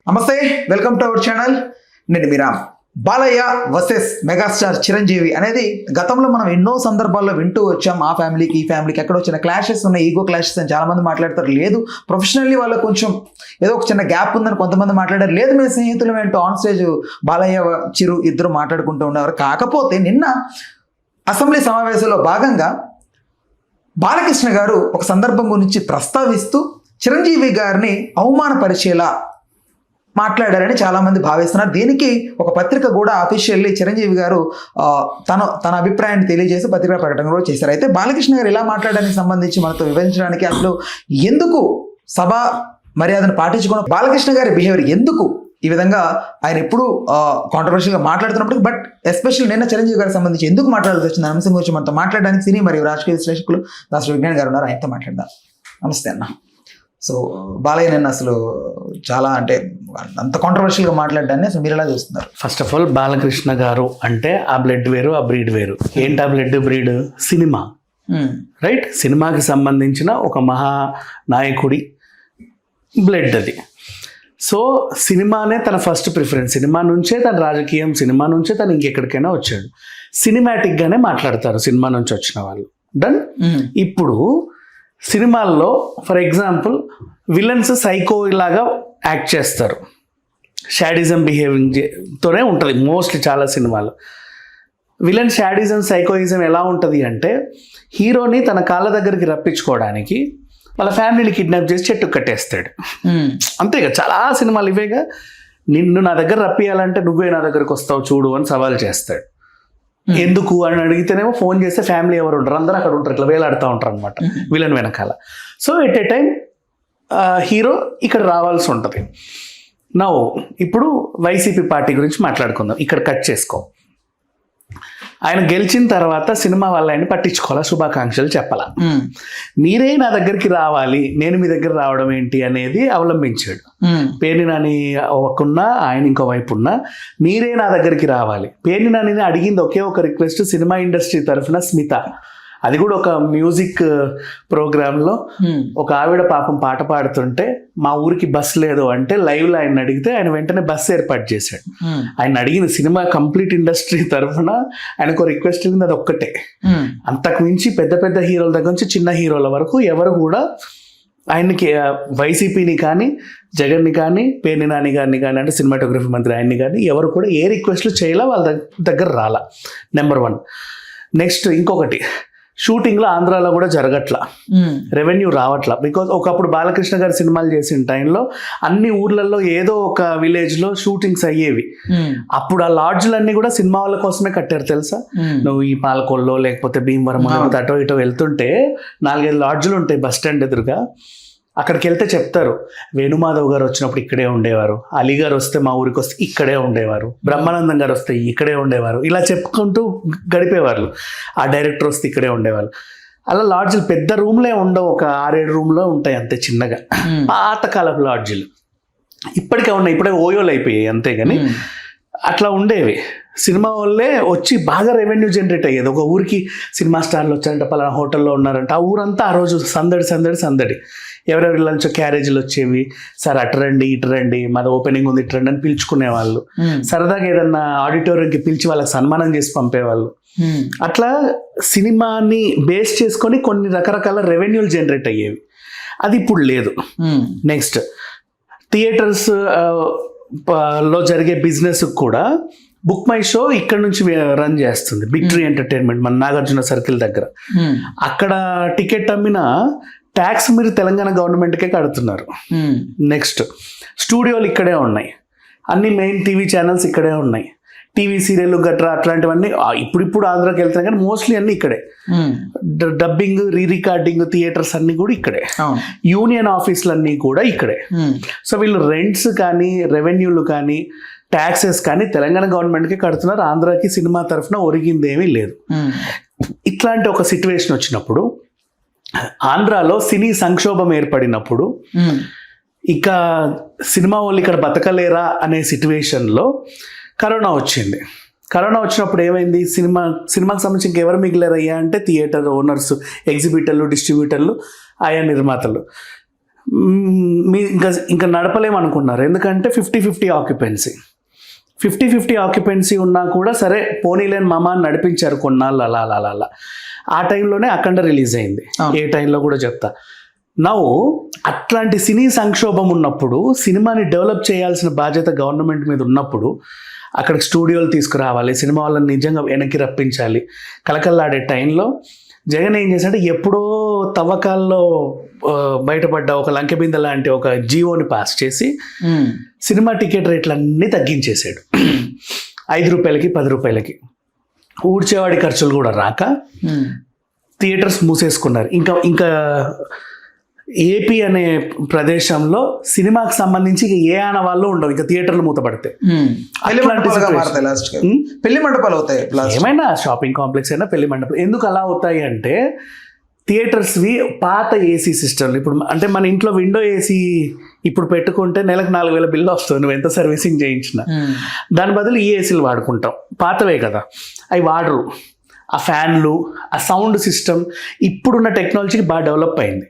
నమస్తే, welcome to our channel. నేను మీ Ram. Balayya versus megastar Chiranjeevi అనేది గతంలో మనం ఎన్నో సందర్భాల్లో వింటూ వచ్చాం. ఆ ఫ్యామిలీకి ఈ ఫ్యామిలీకి ఎక్కడ వచ్చిన క్లాషెస్ ఉన్నాయి, ఈగో క్లాషెస్ అని చాలా మంది మాట్లాడతారు. లేదు ప్రొఫెషనల్లీ వాళ్ళకి కొంచెం ఏదో ఒక చిన్న గ్యాప్ ఉందని కొంతమంది మాట్లాడారు. లేదు మేము స్నేహితులు ఏంటో ఆన్ స్టేజ్ బాలయ్య చిరు ఇద్దరు మాట్లాడుకుంటూ ఉండేవారు. కాకపోతే నిన్న అసెంబ్లీ సమావేశంలో భాగంగా బాలకృష్ణ గారు ఒక సందర్భం గురించి ప్రస్తావిస్తూ చిరంజీవి గారిని అవమానపరిచేలా మాట్లాడారని చాలా మంది భావిస్తున్నారు. దీనికి ఒక పత్రిక కూడా అఫీషియల్లీ చిరంజీవి గారు తన అభిప్రాయాన్ని తెలియజేసి పత్రికా ప్రకటన కూడా చేశారు. అయితే బాలకృష్ణ గారు ఇలా మాట్లాడడానికి సంబంధించి మనతో వివరించడానికి అసలు ఎందుకు సభ మర్యాదను పాటించుకున్న బాలకృష్ణ గారి బిహేవియర్ ఎందుకు ఈ విధంగా ఆయన ఎప్పుడు కాంట్రవర్షియల్గా మాట్లాడుతున్నప్పుడు, బట్ ఎస్పెషల్లీ నిన్న చిరంజీవి గారికి సంబంధించి ఎందుకు మాట్లాడాల్సి వచ్చింది అంశం గురించి మనతో మాట్లాడడానికి సినీ మరియు రాజకీయ విశ్లేషకులు దాసరి విజ్ఞాన్ గారు ఉన్నారు. ఆయనతో మాట్లాడదాం. నమస్తే అన్న. సో బాలయ్య నిన్న అసలు చాలా అంటే అంత కాంట్రవర్షియల్గా మాట్లాడడాన్ని అసలు మీరు ఎలా చూస్తున్నారు? ఫస్ట్ ఆఫ్ ఆల్ బాలకృష్ణ గారు అంటే ఆ బ్లడ్ వేరు, ఆ బ్రీడ్ వేరు. ఏంటి ఆ బ్లడ్ బ్రీడ్? Cinema, right? సినిమాకి సంబంధించిన ఒక మహానాయకుడి బ్లడ్ అది. సో సినిమానే తన ఫస్ట్ ప్రిఫరెన్స్. సినిమా నుంచే తన రాజకీయం, సినిమా నుంచే తను ఇంకెక్కడికైనా వచ్చాడు. సినిమాటిక్గానే మాట్లాడతారు సినిమా నుంచి వచ్చిన వాళ్ళు. డన్. ఇప్పుడు సినిమాల్లో ఫర్ ఎగ్జాంపుల్ విలన్స్ సైకో లాగా యాక్ట్ చేస్తారు. షాడిజం బిహేవింగ్తోనే ఉంటుంది మోస్ట్లీ చాలా సినిమాలు. విలన్ షాడిజం సైకోయిజం ఎలా ఉంటుంది అంటే, హీరోని తన కాళ్ళ దగ్గరికి రప్పించుకోవడానికి వాళ్ళ ఫ్యామిలీని కిడ్నాప్ చేసి చెట్టు కట్టేస్తాడు. అంతేగా చాలా సినిమాలు ఇవేగా. నిన్ను నా దగ్గర రప్పియాలంటే నువ్వే నా దగ్గరకు వస్తావు చూడు అని సవాల్ చేస్తాడు. ఎందుకు అని అడిగితేనేమో ఫోన్ చేస్తే ఫ్యామిలీ ఎవరు ఉంటారు, అందరూ అక్కడ ఉంటారు, ఇట్లా వేలాడుతూ ఉంటారు అనమాట విలన్ వెనకాల. So at a time hero ఇక్కడ రావాల్సి ఉంటుంది. నౌ ఇప్పుడు వైసీపీ పార్టీ గురించి మాట్లాడుకుందాం. ఇక్కడ కట్ చేసుకో. ఆయన గెలిచిన తర్వాత సినిమా వాళ్ళ ఆయన పట్టించుకోవాలా, శుభాకాంక్షలు చెప్పాలా. మీరే నా దగ్గరికి రావాలి, నేను మీ దగ్గర రావడం ఏంటి అనేది అవలంబించాడు. పేర్ని నాని ఒకన్నా ఆయన ఇంకో వైపు ఉన్నా మీరే నా దగ్గరికి రావాలి. పేర్ని నాని అడిగింది ఒకే ఒక రిక్వెస్ట్, సినిమా ఇండస్ట్రీ తరఫున స్మిత. అది కూడా ఒక మ్యూజిక్ ప్రోగ్రాంలో ఒక ఆవిడ పాపం పాట పాడుతుంటే మా ఊరికి బస్ లేదు అంటే లైవ్లో ఆయన అడిగితే ఆయన వెంటనే బస్సు ఏర్పాటు చేశాడు. ఆయన అడిగిన సినిమా కంప్లీట్ ఇండస్ట్రీ తరఫున ఆయనకు రిక్వెస్ట్ ఉంది, అది ఒక్కటే. అంతకు మించి పెద్ద పెద్ద హీరోల దగ్గర నుంచి చిన్న హీరోల వరకు ఎవరు కూడా ఆయనకి వైసీపీని కానీ జగన్ని కానీ పేర్ని నాని గారిని కానీ అంటే సినిమాటోగ్రఫీ మంత్రి ఆయన్ని కానీ ఎవరు కూడా ఏ రిక్వెస్ట్లు చేయాలా, వాళ్ళ దగ్గర రాలా. నెంబర్ 1. నెక్స్ట్ ఇంకొకటి, షూటింగ్లో ఆంధ్రాలో కూడా జరగట్లా, రెవెన్యూ రావట్లా. బికాజ్ ఒకప్పుడు బాలకృష్ణ గారు సినిమాలు చేసిన టైంలో అన్ని ఊర్లలో ఏదో ఒక విలేజ్లో షూటింగ్స్ అయ్యేవి. అప్పుడు ఆ లాడ్జ్లన్నీ కూడా సినిమా వాళ్ళ కోసమే కట్టారు తెలుసా. నువ్వు ఈ పాలకొల్లో లేకపోతే భీమవరం లేకపోతే అటో ఇటో వెళ్తుంటే 4-5 లాడ్జ్లు ఉంటాయి బస్ స్టాండ్ ఎదురుగా. అక్కడికి వెళ్తే చెప్తారు, వేణుమాధవ్ గారు వచ్చినప్పుడు ఇక్కడే ఉండేవారు, అలీ గారు వస్తే మా ఊరికి వస్తే ఇక్కడే ఉండేవారు, బ్రహ్మానందం గారు వస్తే ఇక్కడే ఉండేవారు, ఇలా చెప్పుకుంటూ గడిపేవారు. ఆ డైరెక్టర్ వస్తే ఇక్కడే ఉండేవారు. అలా లాడ్జ్లు పెద్ద రూమ్లే ఉండవు, ఒక 6-7 రూమ్లో ఉంటాయి అంతే చిన్నగా. పాతకాలపు లాడ్జ్లు ఇప్పటికే ఉన్నాయి, ఇప్పుడే ఓయోలు అయిపోయాయి అంతేగాని అట్లా ఉండేవి. సినిమా వాళ్ళే వచ్చి బాగా రెవెన్యూ జనరేట్ అయ్యేది. ఒక ఊరికి సినిమా స్టార్లు వచ్చారంట, పలానా హోటల్లో ఉన్నారంట, ఆ ఊరంతా ఆ రోజు సందడి సందడి సందడి. ఎవరెవరి లంచ్ క్యారేజీలు వచ్చేవి, సార్ అటు రండి ఇటు రండి, మాది ఓపెనింగ్ ఉంది ఇటు రండి అని పిలుచుకునేవాళ్ళు. సరదాగా ఏదన్నా ఆడిటోరియంకి పిలిచి వాళ్ళకి సన్మానం చేసి పంపేవాళ్ళు. అట్లా సినిమాని బేస్ చేసుకొని కొన్ని రకరకాల రెవెన్యూలు జనరేట్ అయ్యేవి. అది ఇప్పుడు లేదు. నెక్స్ట్ థియేటర్స్ లో జరిగే బిజినెస్ కూడా బుక్ మై షో ఇక్కడ నుంచి రన్ చేస్తుంది బిగ్ ట్రీ ఎంటర్టైన్మెంట్ మన నాగార్జున సర్కిల్ దగ్గర. అక్కడ టికెట్ అమ్మిన ట్యాక్స్ మీరు తెలంగాణ గవర్నమెంట్కే కడుతున్నారు. నెక్స్ట్ స్టూడియోలు ఇక్కడే ఉన్నాయి, అన్ని మెయిన్ టీవీ ఛానల్స్ ఇక్కడే ఉన్నాయి, టీవీ సీరియల్ గట్రా అట్లాంటివన్నీ ఇప్పుడు ఆంధ్రాకి వెళ్తున్నాయి కానీ మోస్ట్లీ అన్ని ఇక్కడే. డబ్బింగ్, రికార్డింగ్ థియేటర్స్ అన్ని కూడా ఇక్కడే, యూనియన్ ఆఫీసులు అన్నీ కూడా ఇక్కడే. సో వీళ్ళు రెంట్స్ కానీ రెవెన్యూలు కానీ ట్యాక్సెస్ కానీ తెలంగాణ గవర్నమెంట్కి కడుతున్నారు. ఆంధ్రాకి సినిమా తరఫున ఒరిగింది ఏమీ లేదు. ఇట్లాంటి ఒక సిచ్యువేషన్ వచ్చినప్పుడు, ఆంధ్రాలో సినీ సంక్షోభం ఏర్పడినప్పుడు ఇక సినిమా వాళ్ళు ఇక్కడ బతకలేరా అనే సిచ్యువేషన్లో కరోనా వచ్చింది. కరోనా వచ్చినప్పుడు ఏమైంది, సినిమాకి సంబంధించి ఇంకెవరు మిగిలారయ్యా అంటే థియేటర్ ఓనర్స్, ఎగ్జిబిటర్లు, డిస్ట్రిబ్యూటర్లు, ఆయా నిర్మాతలు. మీ ఇంకా నడపలేమనుకున్నారు, ఎందుకంటే 50-50 ఆక్యుపెన్సీ. 50-50 ఆక్యుపెన్సీ ఉన్నా కూడా సరే పోనీలేని మామ అని నడిపించారు కొన్నాళ్ళు అలా అలా అలా అలా. ఆ టైంలోనే అఖండ రిలీజ్ అయింది. ఏ టైంలో కూడా చెప్తా. నవ్వు అట్లాంటి సినీ సంక్షోభం ఉన్నప్పుడు సినిమాని డెవలప్ చేయాల్సిన బాధ్యత గవర్నమెంట్ మీద ఉన్నప్పుడు అక్కడికి స్టూడియోలు తీసుకురావాలి, సినిమా వాళ్ళని నిజంగా వెనక్కి రప్పించాలి. కలకల్లాడే టైంలో జగన్ ఏం చేశాడంటే ఎప్పుడో తవ్వకాల్లో బయటపడ్డ ఒక లంకెబింద లాంటి ఒక జీవోని పాస్ చేసి సినిమా టికెట్ రేట్లన్నీ తగ్గించేసాడు. 5 రూపాయలకి 10 రూపాయలకి. ఊడ్చేవాడి ఖర్చులు కూడా రాక థియేటర్స్ మూసేసుకున్నారు. ఇంకా ఏపీ అనే ప్రదేశంలో సినిమాకి సంబంధించి ఏ ఆనవాళ్ళు ఉండవు, ఇంకా థియేటర్లు మూతపడతాయి. పెళ్లి మండపాలు అవుతాయి, ఏమైనా షాపింగ్ కాంప్లెక్స్ అయినా పెళ్లి మండపాలు. ఎందుకు అలా అవుతాయి అంటే థియేటర్స్వి పాత ఏసీ సిస్టమ్లు. ఇప్పుడు అంటే మన ఇంట్లో విండో ఏసీ ఇప్పుడు పెట్టుకుంటే నెలకు 4,000 బిల్లు వస్తుంది, నువ్వు ఎంత సర్వీసింగ్ చేయించినా. దాని బదులు ఈ ఏసీలు వాడుకుంటాం, పాతవే కదా, అవి వాడరు. ఆ ఫ్యాన్లు, ఆ సౌండ్ సిస్టమ్ ఇప్పుడున్న టెక్నాలజీకి బాగా డెవలప్ అయింది.